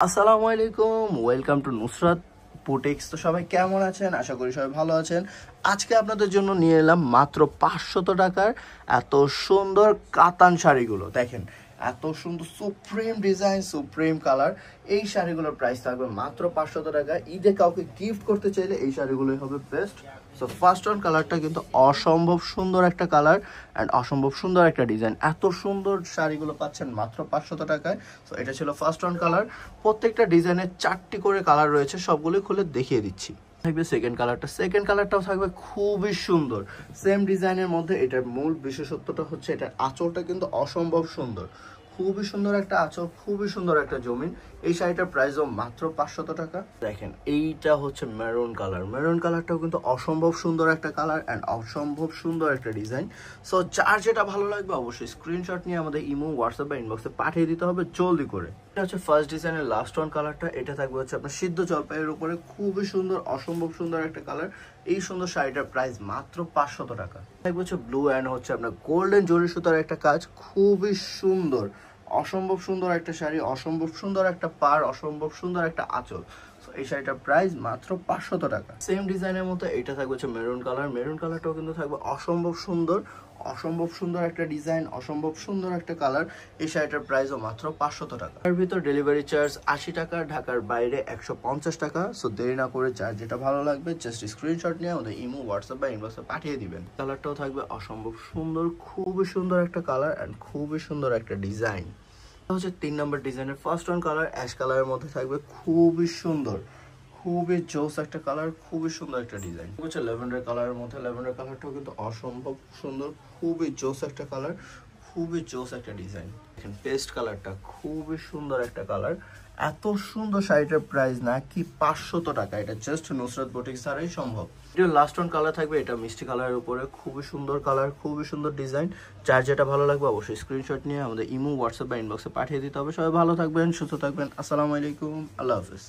আসসালামু আলাইকুম, welcome to Nusrat boutiques. তো সবাই কেমন আছেন? আশা করি সবাই ভালো আছেন। আজকে আপনাদের জন্য নিয়ে এলাম মাত্র 500 টাকার এত সুন্দর কাতান শাড়িগুলো। দেখেন এত সুন্দর সুপ্রিম ডিজাইন, সুপ্রিম কালার। এই শাড়িগুলোর প্রাইস থাকবে মাত্র 500 টাকা। ঈদে কাউকে গিফট করতে চাইলে এই শাড়িগুলোই হবে বেস্ট। সো ফার্স্ট অন কালারটা কিন্তু অসম্ভব সুন্দর একটা কালার অ্যান্ড অসম্ভব সুন্দর একটা ডিজাইন। এত সুন্দর শাড়িগুলো পাচ্ছেন মাত্র 500 টাকায়। সো এটা ছিল ফার্স্ট অন কালার। প্রত্যেকটা ডিজাইনের 4টি করে কালার রয়েছে, সবগুলোই খুলে দেখিয়ে দিচ্ছি। থাকবে সেকেন্ড কালারটাও থাকবে খুবই সুন্দর। সেম ডিজাইনের মধ্যে এটার মূল বিশেষত্বটা হচ্ছে এটার আঁচলটা কিন্তু অসম্ভব সুন্দর। খুবই সুন্দর একটা আঁচল, খুবই সুন্দর একটা জমিন। এই শাড়িটার প্রাইসও মাত্র 500 টাকা। দেখেন এইটা হচ্ছে মেরুন কালার। মেরুন কালারটাও কিন্তু অসম্ভব সুন্দর একটা কালার অ্যান্ড অসম্ভব সুন্দর একটা ডিজাইন। সো যার যেটা ভালো লাগবে অবশ্যই স্ক্রিনশট নিয়ে আমাদের ইমো, হোয়াটসঅ্যাপ বা ইনবক্সে পাঠিয়ে দিতে হবে জলদি করে। এটা হচ্ছে ফার্স্ট ডিজাইনের লাস্ট ওয়ান কালারটা। এটা থাকবে হচ্ছে আপনার সিদ্ধ জলপাইয়ের উপরে, খুবই সুন্দর, অসম্ভব সুন্দর একটা কালার। এই সুন্দর শাড়িটার প্রাইস মাত্র 500 টাকা। থাকবে হচ্ছে ব্লু অ্যান্ড হচ্ছে আপনার গোল্ডেন জরি সুতার একটা কাজ, খুবই সুন্দর, অসম্ভব সুন্দর একটা শাড়ি, অসম্ভব সুন্দর একটা পাড়, অসম্ভব সুন্দর একটা আঁচল। এই শাড়িটার প্রাইস মাত্র 500 টাকা। সেম ডিজাইনের মতো এটা থাকবে হচ্ছে মেরুন কালার। মেরুন কালারটাও কিন্তু থাকবে অসম্ভব সুন্দর, অসম্ভব সুন্দর একটা ডিজাইন, অসম্ভব সুন্দর একটা কালার। এই শাড়িটার প্রাইসও মাত্র 500 টাকা। তার ভিতর ডেলিভারি চার্জ 80 টাকা, ঢাকার বাইরে 150 টাকা। সো দেরি না করে যার যেটা ভালো লাগবে জাস্ট স্ক্রিনশট নিয়ে আমাদের ইমো, হোয়াটসঅ্যাপ বা ইনবক্সে পাঠিয়ে দিবেন। কালারটাও থাকবে অসম্ভব সুন্দর, খুবই সুন্দর একটা কালার অ্যান্ড খুবই সুন্দর একটা ডিজাইন। হচ্ছে 3 নম্বর ডিজাইনের ফার্স্ট ওয়ান কালার অ্যাশ কালারের মধ্যে থাকবে, খুবই সুন্দর, খুবই জোস একটা কালার, খুবই সুন্দর একটা ডিজাইন। হচ্ছে ল্যাভেন্ডার কালারের মধ্যে, ল্যাভেন্ডার কালারটাও কিন্তু অসম্ভব সুন্দর, খুবই জোস একটা কালার, খুবই জোস একটা ডিজাইন। দেখেন পেস্ট কালারটা খুবই সুন্দর একটা কালার। এত সুন্দর শাড়িটার প্রাইস না কি 500 টাকা। এটা জাস্ট নুসরাত বুটিক্স ছাড়াই সম্ভব। এটা লাস্ট ওয়ান কালার থাকবে, এটা মিষ্টি কালারের উপরে, খুবই সুন্দর কালার, খুবই সুন্দর ডিজাইন। যার যেটা ভালো লাগবে অবশ্যই স্ক্রিনশট নিয়ে আমাদের ইমো, হোয়াটসঅ্যাপ বা ইনবক্সে পাঠিয়ে দিতে হবে। সবাই ভালো থাকবেন, সুস্থ থাকবেন। আসসালামু আলাইকুম, আল্লাহ হাফেজ।